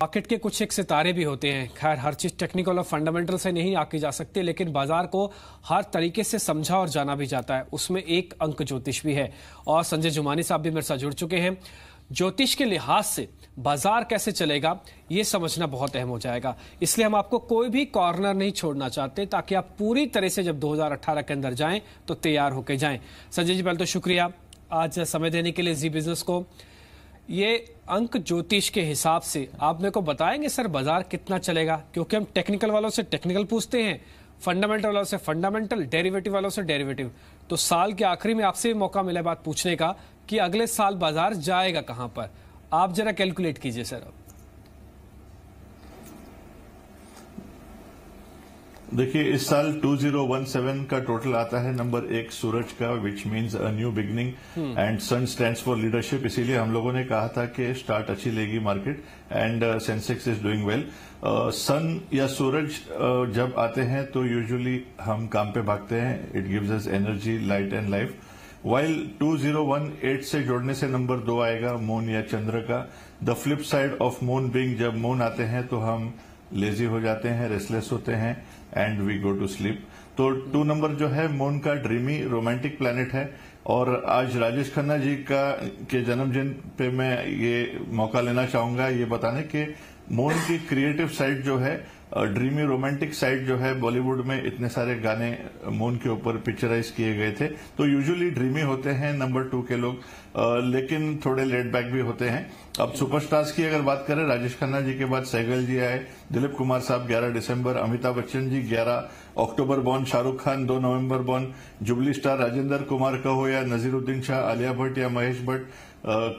Market के कुछ एक सितारे भी होते हैं। खैर, हर चीज टेक्निकल और फंडामेंटल से नहीं आकी जा सकती, लेकिन बाजार को हर तरीके से समझा और जाना भी जाता है। उसमें एक अंक ज्योतिष भी है और संजय जुमानी साहब भी मेरे साथ जुड़ चुके हैं। ज्योतिष के लिहाज से बाजार कैसे चलेगा ये समझना बहुत अहम हो जाएगा, इसलिए हम आपको कोई भी कॉर्नर नहीं छोड़ना चाहते, ताकि आप पूरी तरह से जब 2018 के अंदर जाएं तो तैयार होकर जाएं। संजय जी, पहले तो शुक्रिया आज समय देने के लिए जी बिजनेस को। ये अंक ज्योतिष के हिसाब से आप मेरे को बताएंगे सर बाजार कितना चलेगा, क्योंकि हम टेक्निकल वालों से टेक्निकल पूछते हैं, फंडामेंटल वालों से फंडामेंटल, डेरिवेटिव वालों से डेरिवेटिव। तो साल के आखिरी में आपसे भी मौका मिला बात पूछने का कि अगले साल बाजार जाएगा कहां पर। आप जरा कैलकुलेट कीजिए सर। देखिए, इस साल 2017 का टोटल आता है नंबर 1 सूरज का, which means a new beginning, and sun stands for leadership. इसीलिए हम लोगों ने कहा था कि स्टार्ट अच्छी लेगी market, and Sensex is doing well. Sun या सूरज जब आते हैं तो यूजुअली हम काम पे भागते हैं। It gives us energy, light and life. While 2018 से जोड़ने से नंबर 2 आएगा मून या चंद्र का। The flip side of moon being, जब मून आते हैं तो हम लेजी हो जाते हैं, रेस्टलेस होते हैं, and we go to sleep. तो 2 नंबर जो है मून का ड्रीमी रोमांटिक प्लैनेट है। और आज राजेश खन्ना जी के जन्मदिन पे मैं ये मौका लेना चाहूंगा ये बताने कि मून की क्रिएटिव साइड जो है, ड्रीमी रोमांटिक साइड जो है, बॉलीवुड में इतने सारे गाने मून के ऊपर पिक्चराइज किए गए थे। तो यूजुअली ड्रीमी होते हैं नंबर 2 के लोग, लेकिन थोड़े लेट बैक भी होते हैं। अब सुपरस्टार्स की अगर बात करें, राजेश खन्ना जी के बाद सहगल जी आए, दिलीप कुमार साहब 11 December, Amitabh Bachchan ji 11 October born, Shahrukh Khan 2 November born, jubilee star Rajendra Kumar का हो या नजीरुद्दीन शाह, आलिया भट्ट या महेश भट्ट,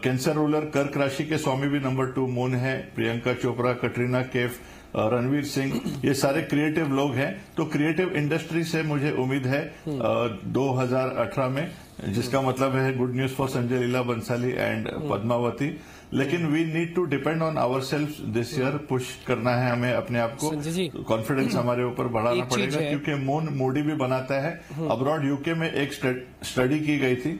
कैंसर रूलर कर्क राशि के स्वामी भी नंबर 2 मून है, प्रियंका चोपड़ा, कटरीना कैफ, रणवीर सिंह, ये सारे क्रिएटिव लोग हैं। तो क्रिएटिव इंडस्ट्री से मुझे उम्मीद है 2018 में, जिसका मतलब है good news for Sanjay Leela Bhansali and Padmavati. लेकिन we need to depend on our self this year. Push करना है हमें अपने आप को, कॉन्फिडेंस हमारे ऊपर बढ़ाना पड़ेगा, क्योंकि मून मूडी भी बनाता है। अब्रॉड यूके में एक स्टडी की गई थी,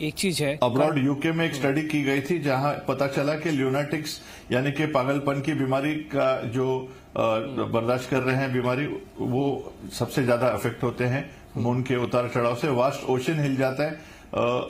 एक चीज है अब्रॉड यूके में एक स्टडी की गई थी जहां पता चला कि ल्यूनाटिक्स यानी कि पागलपन की बीमारी का जो बर्दाश्त कर रहे हैं बीमारी, वो सबसे ज्यादा अफेक्ट होते हैं मून के उतार चढ़ाव से। वास्ट ओशन हिल जाता है।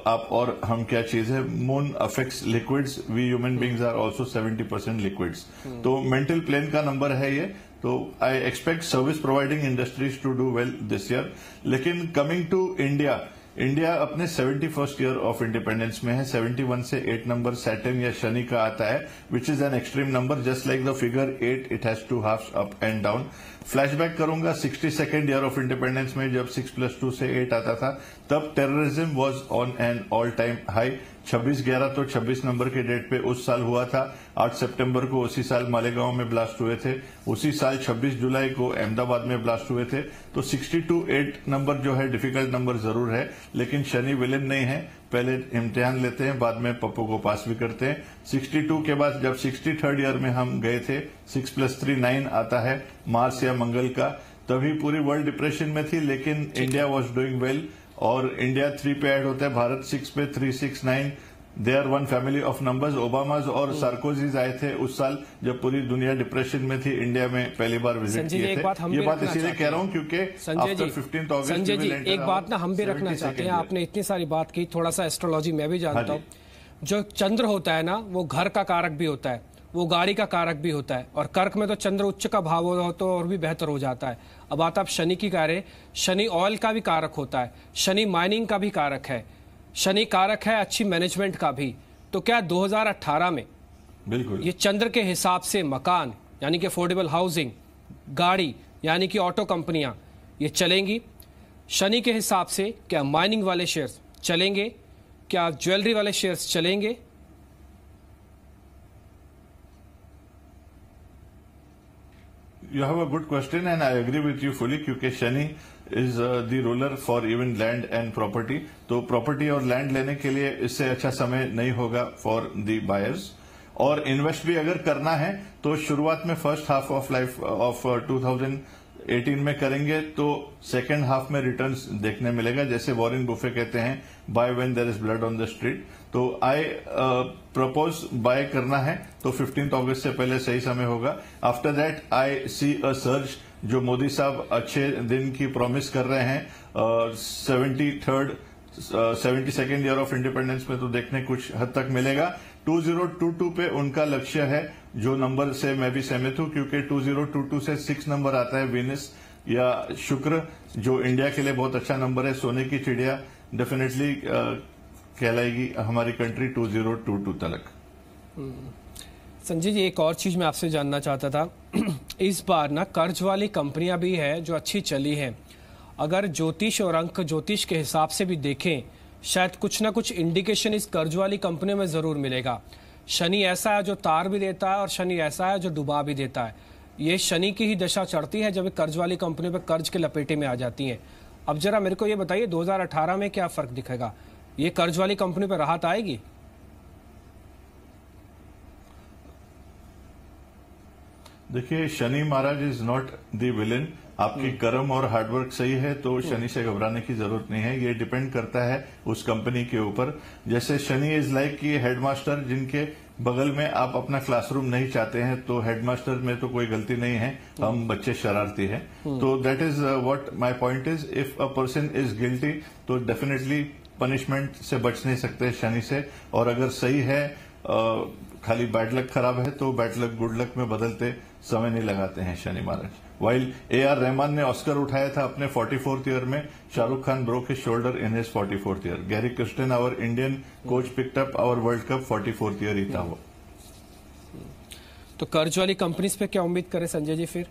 आप और हम क्या चीज है, moon affects liquids, we human beings are also 70% liquids. तो मेंटल प्लेन का नंबर है ये। तो I expect service providing industries to do well this year. लेकिन कमिंग टू इंडिया अपने 71st ईयर ऑफ इंडिपेंडेंस में है। 71 से 8 नंबर सैटर्न या शनि का आता है, which is an extreme number. Just like the figure 8, it has 2 halves, up and down. Flashback करूंगा 62nd ईयर ऑफ इंडिपेंडेंस में, जब 6 + 2 से 8 आता था, तब terrorism was on an all time high. 26/11 तो 26 नंबर के डेट पे उस साल हुआ था। 8 सितंबर को उसी साल मालेगांव में ब्लास्ट हुए थे। उसी साल 26 जुलाई को अहमदाबाद में ब्लास्ट हुए थे। तो 62-8 नंबर जो है डिफिकल्ट नंबर जरूर है, लेकिन शनि विलेन नहीं है। पहले इम्तिहान लेते हैं, बाद में पप्पू को पास भी करते हैं। 62 के बाद जब 63rd ईयर में हम गए थे, 6 + 3 9 आता है, मार्स या मंगल का, तभी पूरी वर्ल्ड डिप्रेशन में थी, लेकिन इंडिया वॉज डूइंग वेल। और इंडिया 3 पे ऐड होता है, भारत 6 पे, 3 6 9। They are one family of numbers. Obamas और सार्कोजीज आए थे उस साल जब पूरी दुनिया डिप्रेशन में थी, इंडिया में पहली बार विजिट किए थे। ये बात इसीलिए कह रहा हूं क्योंकि आफ्टर 15 अगस्त संजय जी, एक बात ना हम भी रखना चाहते हैं। आपने इतनी सारी बात की, थोड़ा सा एस्ट्रोलॉजी मैं भी जानता हूँ। जो चंद्र होता है ना, वो घर का कारक भी होता है, वो गाड़ी का कारक भी होता है, और कर्क में तो चंद्र उच्च का भाव हो तो और भी बेहतर हो जाता है। अब बात आप शनि की कह रहे, शनि ऑयल का भी कारक होता है, शनि माइनिंग का भी कारक है, शनि कारक है अच्छी मैनेजमेंट का भी। तो क्या 2018 में बिल्कुल ये चंद्र के हिसाब से मकान यानी कि अफोर्डेबल हाउसिंग, गाड़ी यानी कि ऑटो कंपनियां ये चलेंगी? शनि के हिसाब से क्या माइनिंग वाले शेयर्स चलेंगे? क्या ज्वेलरी वाले शेयर्स चलेंगे? You have a good question and I agree with you fully, क्योंकि Shani is the ruler for even land and property. तो प्रॉपर्टी और लैंड लेने के लिए इससे अच्छा समय नहीं होगा फॉर द बायर्स। और इन्वेस्ट भी अगर करना है तो शुरुआत में first half of life of 18 में करेंगे तो सेकेंड हाफ में रिटर्न्स देखने मिलेगा, जैसे वॉरेन बुफे कहते हैं buy when there is blood on the street. तो आई प्रपोज बाय करना है तो 15 अगस्त से पहले सही समय होगा। After that I see a surge, जो मोदी साहब अच्छे दिन की प्रॉमिस कर रहे हैं 72nd ईयर ऑफ इंडिपेंडेंस में, तो देखने कुछ हद तक मिलेगा। 2022 पे उनका लक्ष्य है, जो नंबर से मैं भी सहमत हूं, क्योंकि 2022 से 6 नंबर आता है वीनस या शुक्र, जो इंडिया के लिए बहुत अच्छा नंबर है। सोने की चिड़िया डेफिनेटली कहलाएगी हमारी कंट्री 2022 तक। संजय जी, एक और चीज मैं आपसे जानना चाहता था। इस बार ना कर्ज वाली कंपनियां भी है जो अच्छी चली हैं। अगर ज्योतिष और अंक ज्योतिष के हिसाब से भी देखें, शायद कुछ ना कुछ इंडिकेशन इस कर्ज वाली कंपनियों में जरूर मिलेगा। शनि ऐसा है जो तार भी देता है और शनि ऐसा है जो डुबा भी देता है। ये शनि की ही दशा चढ़ती है जब कर्ज वाली कंपनियों पर कर्ज के लपेटे में आ जाती हैं। अब जरा मेरे को ये बताइए, 2018 में क्या फर्क दिखेगा? ये कर्ज वाली कंपनी पर राहत आएगी? देखिए, शनि महाराज इज नॉट द विलेन। आपकी कर्म और हार्डवर्क सही है तो शनि से घबराने की जरूरत नहीं है। ये डिपेंड करता है उस कंपनी के ऊपर। जैसे शनि इज लाइक कि हेडमास्टर जिनके बगल में आप अपना क्लासरूम नहीं चाहते हैं, तो हेडमास्टर में तो कोई गलती नहीं है, हम बच्चे शरारती हैं। तो that is what my point is, if a person is guilty तो डेफिनेटली पनिशमेंट से बच नहीं सकते शनि से। और अगर सही है, खाली बैड लक खराब है, तो बैड लक गुड लक में बदलते समय नहीं लगाते हैं शनि महाराज। वाइल AR रहमान ने ऑस्कर उठाया था अपने 44th ईयर में, Shahrukh Khan broke his shoulder in his 44th year. Gary Kirsten, our Indian coach, picked up our world cup 44th year ही था वो। तो कर्ज वाली कंपनीज पे क्या उम्मीद करें संजय जी फिर?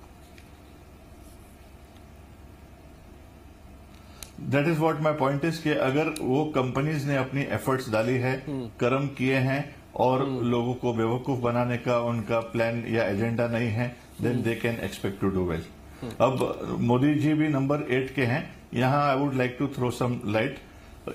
That is what my point is कि अगर वो कंपनीज ने अपनी एफर्ट्स डाली है, कर्म किए हैं और लोगों को बेवकूफ बनाने का उनका प्लान या एजेंडा नहीं है, then they can expect to do well. अब मोदी जी भी नंबर 8 के हैं। यहां I would like to throw some light.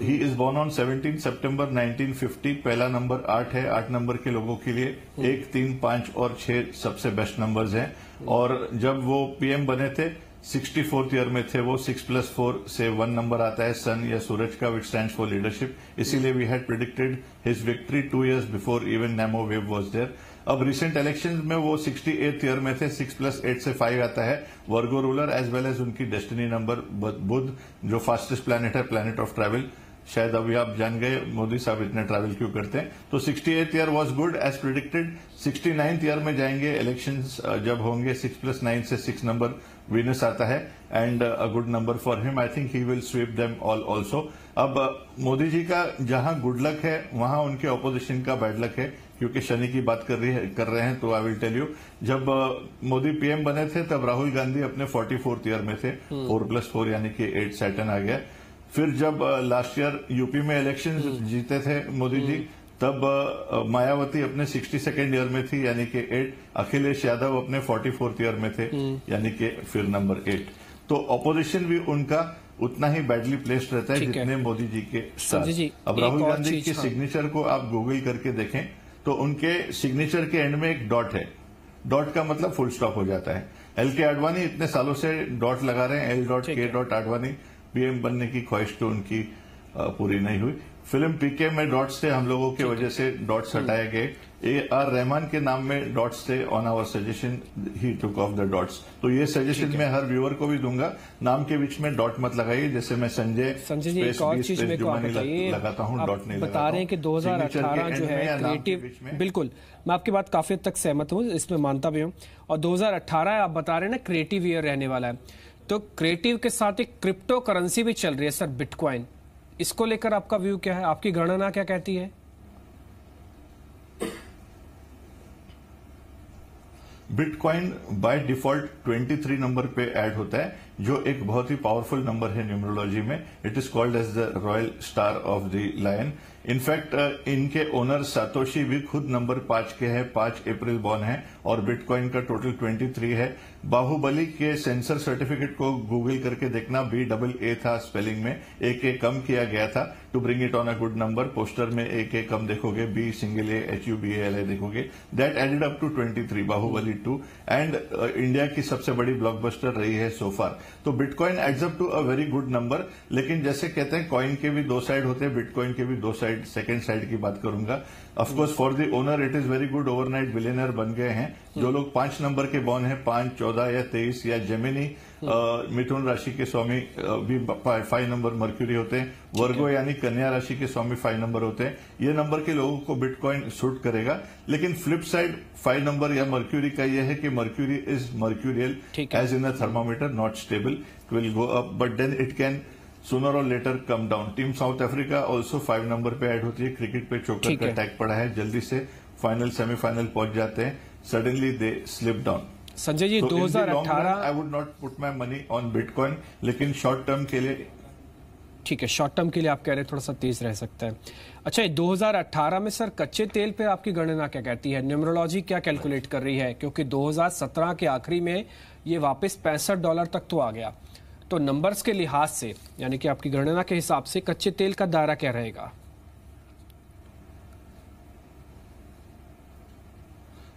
He is born on 17 सितंबर 1950। पहला नंबर 8 है। 8 नंबर के लोगों के लिए 1, 3, 5 और 6 सबसे बेस्ट नंबर्स हैं। और जब वो पीएम बने थे 64th ईयर में थे वो। 6+4 से 1 नंबर आता है सन या सूरज का, विच स्टैंड्स फॉर लीडरशिप। इसीलिए we had predicted his victory 2 years before even NaMo wave was there. अब रिसेंट इलेक्शंस में वो 68th ईयर में थे। 6+8 से 5 आता है, वर्गो रूलर एज वेल एज उनकी डेस्टिनी नंबर बुध, जो फास्टेस्ट प्लैनेट है, प्लैनेट ऑफ ट्रैवल। शायद अभी आप जान गए मोदी साहब इतने ट्रैवल क्यों करते हैं। तो 68th year was good as predicted. 69th year में जाएंगे इलेक्शंस जब होंगे। 6+9 से 6 नंबर वीनस आता है and a good number for him. I think he will sweep them all also. अब मोदी जी का जहां गुड लक है वहां उनके ऑपोजिशन का बैड लक है, क्योंकि शनि की बात कर रहे हैं। तो आई विल टेल यू, जब मोदी पीएम बने थे तब राहुल गांधी अपने 44th ईयर में थे। 4+4 यानी कि 8 सैटर्न आ गया। फिर जब लास्ट ईयर यूपी में इलेक्शन जीते थे मोदी जी, तब मायावती अपने 62nd ईयर में थी यानी कि 8। अखिलेश यादव अपने 44th ईयर में थे यानी कि फिर नंबर 8। तो ऑपोजिशन भी उनका उतना ही बैडली प्लेस्ड रहता है जितने मोदी जी के साथ। अब राहुल गांधी के सिग्नेचर को आप गूगल करके देखें तो उनके सिग्नेचर के एंड में एक डॉट है। डॉट का मतलब फुल स्टॉप हो जाता है। LK आडवाणी इतने सालों से डॉट लगा रहे हैं, L.K. आडवाणी। पीएम बनने की ख्वाहिश तो उनकी पूरी नहीं हुई। फिल्म पीके में डॉट्स थे, हम लोगों की वजह से डॉट्स हटाए गए। AR रहमान के नाम में डॉट्स थे, on our suggestion he took off the dots. तो ये सजेशन मैं हर व्यूअर को भी दूंगा, नाम के बीच में डॉट मत लगाइए। जैसे मैं संजय जी एक और चीज में लगाता हूँ, डॉट नहीं बता रहे हैं कि 2018 जो है क्रिएटिव, बिल्कुल मैं आपकी बात काफी हद तक सहमत हूँ, इसमें मानता भी हूँ। और 2018 आप बता रहे हैं ना क्रिएटिव ईयर रहने वाला है, तो क्रिएटिव के साथ एक क्रिप्टो करेंसी भी चल रही है सर, बिटकॉइन। इसको लेकर आपका व्यू क्या है? आपकी गणना क्या कहती है? बिटकॉइन बाय डिफॉल्ट 23 नंबर पे ऐड होता है। जो एक बहुत ही पावरफुल नंबर है न्यूमरोलॉजी में। It is called as the royal star of the lion. In fact इनके ओनर सातोशी भी खुद नंबर 5 के हैं, 5 अप्रैल बॉर्न है, और बिटकॉइन का टोटल 23 है। बाहुबली के सेंसर सर्टिफिकेट को गूगल करके देखना, BAA था स्पेलिंग में, एक कम किया गया था to bring it on a good number. Poster में एक कम देखोगे, BAHUBALI देखोगे, that added up to 23, Baahubali 2, and India की सबसे बड़ी ब्लॉकबस्टर रही है सो फार। तो bitcoin adds up to a very good number. लेकिन जैसे कहते हैं कॉइन के भी दो साइड होते हैं, बिटकॉइन के भी दो साइड, सेकेंड साइड की बात करूंगा। Of course for the owner it is very good, overnight billionaire बन गए हैं। जो लोग 5 नंबर के बॉर्न हैं, 5, 14 या 23, या जेमिनी मिथुन राशि के स्वामी भी 5 नंबर मर्क्यूरी होते हैं। वर्गो यानी कन्या राशि के स्वामी 5 नंबर होते हैं। ये नंबर के लोगों को बिटकॉइन सूट करेगा। लेकिन फ्लिप साइड 5 नंबर या मर्क्यूरी का यह है कि mercury is mercurial as in a thermometer, not stable, it will go up but then it can sooner or later come down। Team South Africa also 5 number पे add होती है। Cricket पे चोकर का टैग पड़ा है, जल्दी से फाइनल सेमीफाइनल पहुंच जाते हैं, suddenly they slip down. Sanjay ji, 2018 I would not put my money on bitcoin, लेकिन शॉर्ट टर्म के लिए ठीक है, शॉर्ट टर्म के लिए आप कह रहे हैं थोड़ा सा तेज रह सकता है। अच्छा, 2018 में सर कच्चे तेल पे आपकी गणना क्या कहती है? न्यूमरोलॉजी क्या कैलकुलेट कर रही है? क्योंकि 2017 के आखिरी में ये वापस $65 तक तो आ गया, तो नंबर्स के लिहाज से, यानी कि आपकी गणना के हिसाब से कच्चे तेल का दायरा क्या रहेगा?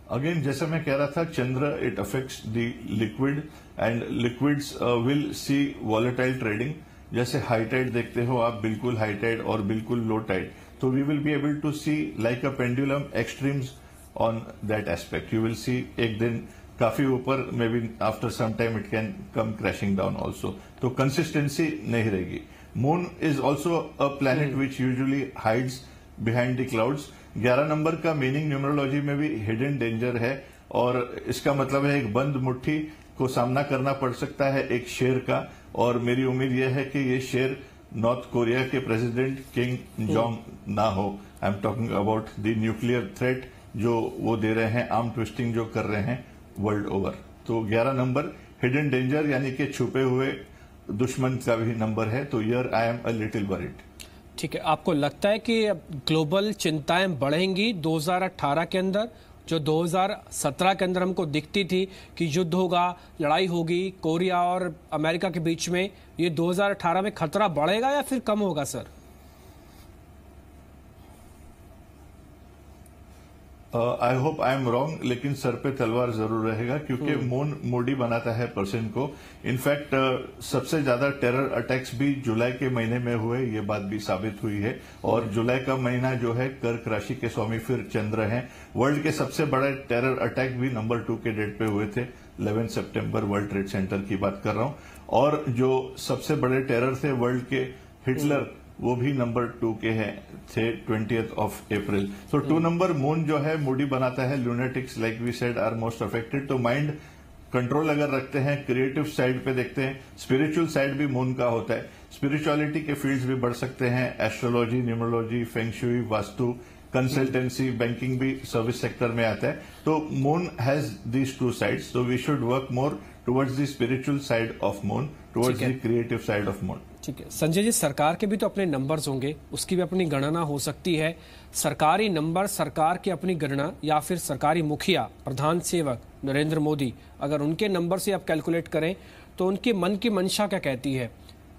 अगेन जैसे मैं कह रहा था, Chandra it affects the liquid and liquids will see volatile trading. जैसे हाई टाइड देखते हो आप, बिल्कुल हाई टाइड और बिल्कुल लो टाइड, तो we will be able to see like a pendulum extremes on that aspect. You will see एक दिन काफी ऊपर, maybe after some time it can come crashing down also. तो consistency नहीं रहेगी। Moon is also a planet which usually hides behind the clouds. 11 number का meaning numerology में भी हिडन डेंजर है, और इसका मतलब है एक बंद मुट्ठी को सामना करना पड़ सकता है एक शेर का। और मेरी उम्मीद यह है कि ये शेर नॉर्थ कोरिया के प्रेसिडेंट किंग जोंग ना हो। I am talking about the nuclear threat जो वो दे रहे हैं, आर्म ट्विस्टिंग जो कर रहे हैं वर्ल्ड ओवर। तो 11 नंबर हिडन डेंजर यानी कि छुपे हुए दुश्मन का भी नंबर है। तो यर I am a little worried. ठीक है, आपको लगता है कि ग्लोबल चिंताएं बढ़ेंगी 2018 के अंदर, जो 2017 के अंदर हमको दिखती थी कि युद्ध होगा, लड़ाई होगी कोरिया और अमेरिका के बीच में, ये 2018 में खतरा बढ़ेगा या फिर कम होगा sir? I hope I am wrong, लेकिन सर पे तलवार जरूर रहेगा, क्योंकि मून मूडी बनाता है पर्सन को। इनफैक्ट सबसे ज्यादा टेरर अटैक्स भी जुलाई के महीने में हुए, ये बात भी साबित हुई है। और जुलाई का महीना जो है कर्क राशि के स्वामी फिर चंद्र हैं। वर्ल्ड के सबसे बड़े टेरर अटैक भी नंबर 2 के डेट पे हुए थे, 11 सितंबर, वर्ल्ड ट्रेड सेंटर की बात कर रहा हूं। और जो सबसे बड़े टेरर थे वर्ल्ड के, हिटलर, वो भी नंबर 2 के हैं, थे 20th of April। तो 2 नंबर मून जो है मूडी बनाता है। Lunatics like we said are most affected. तो माइंड कंट्रोल अगर रखते हैं, क्रिएटिव साइड पे देखते हैं, स्पिरिचुअल साइड भी मून का होता है। स्पिरिचुअलिटी के फील्ड्स भी बढ़ सकते हैं, astrology, numerology, feng shui, vastu, consultancy, banking भी सर्विस सेक्टर में आता है। तो moon has these 2 sides, so we should work more towards the spiritual side of moon, towards the creative side of moon. ठीक है संजय जी, सरकार के भी तो अपने नंबर्स होंगे, उसकी भी अपनी गणना हो सकती है। सरकारी नंबर, सरकार की अपनी गणना, या फिर सरकारी मुखिया, प्रधान सेवक नरेंद्र मोदी, अगर उनके नंबर से आप कैलकुलेट करें तो उनके मन की मंशा क्या कहती है?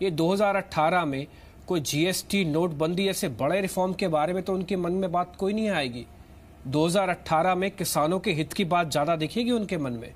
ये 2018 में कोई GST, नोटबंदी ऐसे बड़े रिफॉर्म के बारे में तो उनके मन में बात कोई नहीं आएगी। 2018 में किसानों के हित की बात ज्यादा दिखेगी उनके मन में।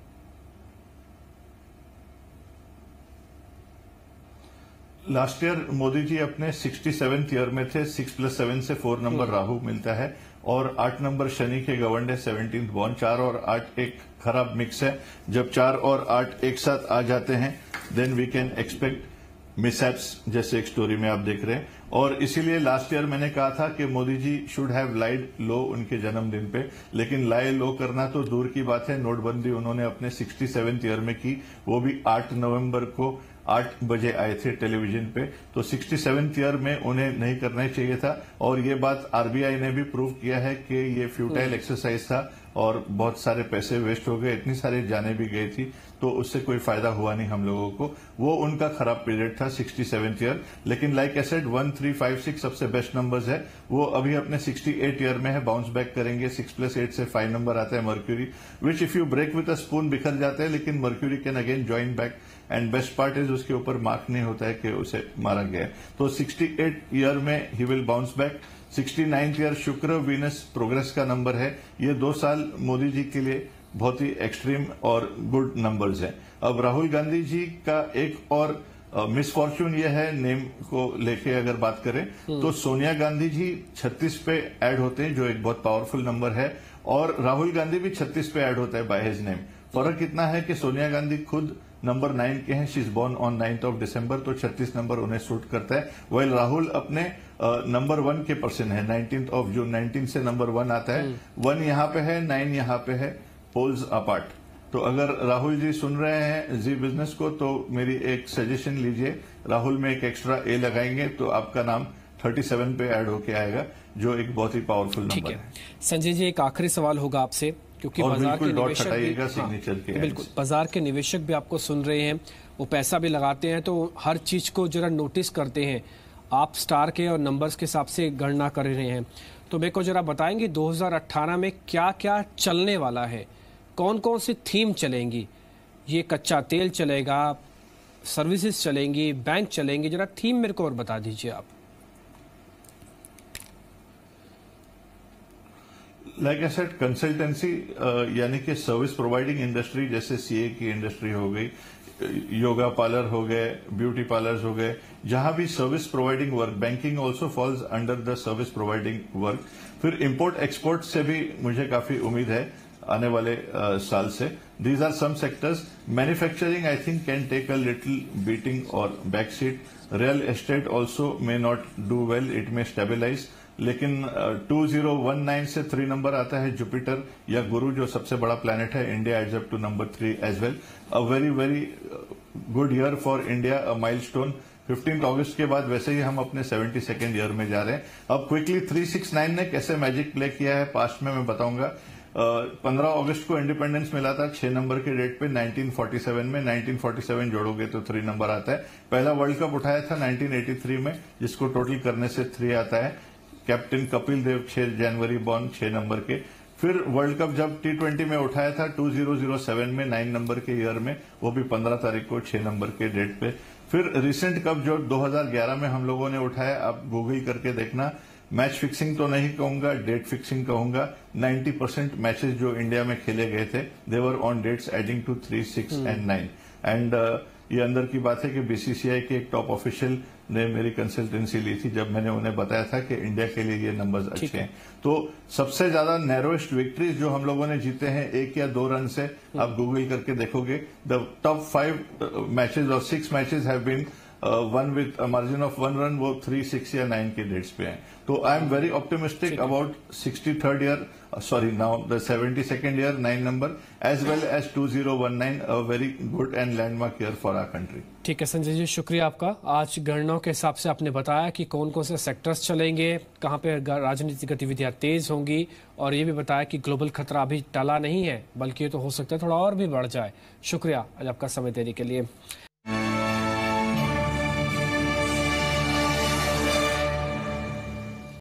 लास्ट ईयर मोदी जी अपने 67th ईयर में थे। 6+7 से 4 नंबर राहु मिलता है, और 8 नंबर शनि के गवर्नड है, 17th बॉर्न। 4 और 8 एक खराब मिक्स है। जब 4 और 8 एक साथ आ जाते हैं, then we can expect mishaps, जैसे एक स्टोरी में आप देख रहे हैं। और इसीलिए लास्ट ईयर मैंने कहा था कि मोदी जी शुड हैव लाइड लो उनके जन्मदिन पे, लेकिन लाए लो करना तो दूर की बात है। नोटबंदी उन्होंने अपने 67th ईयर में की, वो भी 8 नवंबर को 8 बजे आए थे टेलीविजन पे। तो 67th ईयर में उन्हें नहीं करना ही चाहिए था। और ये बात आरबीआई ने भी प्रूव किया है कि ये फ्यूटाइल एक्सरसाइज था और बहुत सारे पैसे वेस्ट हो गए, इतनी सारी जाने भी गई थी। तो उससे कोई फायदा हुआ नहीं हम लोगों को। वो उनका खराब पीरियड था 67th ईयर, लेकिन लाइक आई सेड 1, 3, 5, 6 सबसे बेस्ट नंबर्स है। वो अभी अपने 68 ईयर में है, बाउंस बैक करेंगे। 6 + 8 से 5 नंबर आता है mercury, which if you break with a spoon बिखर जाते हैं, लेकिन mercury can again join back and best part is उसके ऊपर मार्क नहीं होता है कि उसे मारा गया है। तो 68 ईयर में he will bounce back. 69th year शुक्र वीनस प्रोग्रेस का नंबर है। ये 2 साल मोदी जी के लिए बहुत ही एक्सट्रीम और गुड नंबर्स हैं। अब राहुल गांधी जी का एक और मिसफॉर्चून ये है, नेम को लेके अगर बात करें तो सोनिया गांधी जी 36 पे ऐड होते हैं, जो एक बहुत पावरफुल नंबर है, और राहुल गांधी भी 36 पे ऐड होता है बाय हिज नेम। फर्क इतना है कि सोनिया गांधी खुद नंबर 9 के हैं, she is born on 9th of December, तो 36 नंबर उन्हें सूट करता है। वही राहुल अपने नंबर 1 के पर्सन है, 19th of June, 19 से नंबर 1 आता है। 1 यहां पे है, 9 यहां पे है, पोल्स अपार्ट। तो अगर राहुल जी सुन रहे हैं जी बिजनेस को, तो मेरी एक सजेशन लीजिए, राहुल में एक एक्स्ट्रा ए लगाएंगे तो आपका नाम 37 पे ऐड होके आएगा, जो एक बहुत ही पावरफुल नंबर है। संजय जी, एक आखिरी सवाल होगा आपसे, क्योंकि बाजार के निवेशक भी, सिग्नेचर के बिल्कुल बाजार के निवेशक भी आपको सुन रहे हैं, वो पैसा भी लगाते हैं, तो हर चीज को जरा नोटिस करते हैं। आप स्टार के और नंबर्स के हिसाब से गणना कर रहे हैं, तो मेरे को जरा बताएंगे 2018 में क्या क्या चलने वाला है, कौन कौन सी थीम चलेंगी? ये कच्चा तेल चलेगा, सर्विसेज चलेंगी, बैंक चलेंगे, जरा थीम मेरे को और बता दीजिए आप। लाइक आई सेड, कंसल्टेंसी यानी कि सर्विस प्रोवाइडिंग इंडस्ट्री, जैसे सीए की इंडस्ट्री हो गई, योगा पार्लर हो गए, ब्यूटी पार्लर्स हो गए, जहां भी service providing work, banking also falls under the service providing work. फिर इंपोर्ट एक्सपोर्ट से भी मुझे काफी उम्मीद है आने वाले साल से। These are some sectors. Manufacturing I think can take a little beating और back seat. Real estate also may not do well, it may stabilize. लेकिन 2019 से 3 नंबर आता है जुपिटर या गुरु, जो सबसे बड़ा प्लैनेट है। India adds up to number 3 as well. A very very good year for India, a milestone. 15 अगस्त के बाद वैसे ही हम अपने 72nd ईयर में जा रहे हैं। अब क्विकली 369 ने कैसे मैजिक प्ले किया है पास्ट में मैं बताऊंगा। 15 अगस्त को इंडिपेंडेंस मिला था 6 नंबर के डेट पे 1947 में। 1947 जोड़ोगे तो 3 नंबर आता है। पहला वर्ल्ड कप उठाया था 1983 में, जिसको टोटल करने से 3 आता है। कैप्टन कपिल देव 6 जनवरी बॉर्न, 6 नंबर के। फिर वर्ल्ड कप जब T20 में उठाया था 2007 में 9 नंबर के ईयर में, वो भी 15 तारीख को 6 नंबर के डेट पे। फिर रिसेंट कप जो 2011 में हम लोगों ने उठाया, आप गूगल करके देखना। मैच फिक्सिंग तो नहीं कहूंगा, डेट फिक्सिंग कहूंगा। 90% मैचेस जो इंडिया में खेले गए थे, they were on dates adding to 3, 6 and 9। And ये अंदर की बात है कि बीसीसीआई के एक टॉप ऑफिशियल ने मेरी कंसल्टेंसी ली थी जब मैंने उन्हें बताया था कि इंडिया के लिए ये नंबर्स अच्छे हैं। तो सबसे ज्यादा नैरोएस्ट विक्ट्रीज जो हम लोगों ने जीते हैं 1 या 2 रन से, आप गूगल करके देखोगे, द टॉप 5 मैचेस और 6 matches have been won with margin of 1 run, वो 3, 6 या 9 के डेट्स पे हैं। तो I am very optimistic about 63rd year, sorry, now the 72nd year, 9 number, as well as 2019, a very good and landmark year for our country. ठीक है संजय जी, शुक्रिया आपका। आज गणनाओं के हिसाब से आपने बताया कि कौन कौन से सेक्टर्स चलेंगे, कहां पे राजनीतिक गतिविधियां तेज होंगी, और ये भी बताया कि ग्लोबल खतरा अभी टला नहीं है, बल्कि ये तो हो सकता है थोड़ा और भी बढ़ जाए। शुक्रिया आज आपका समय देने के लिए।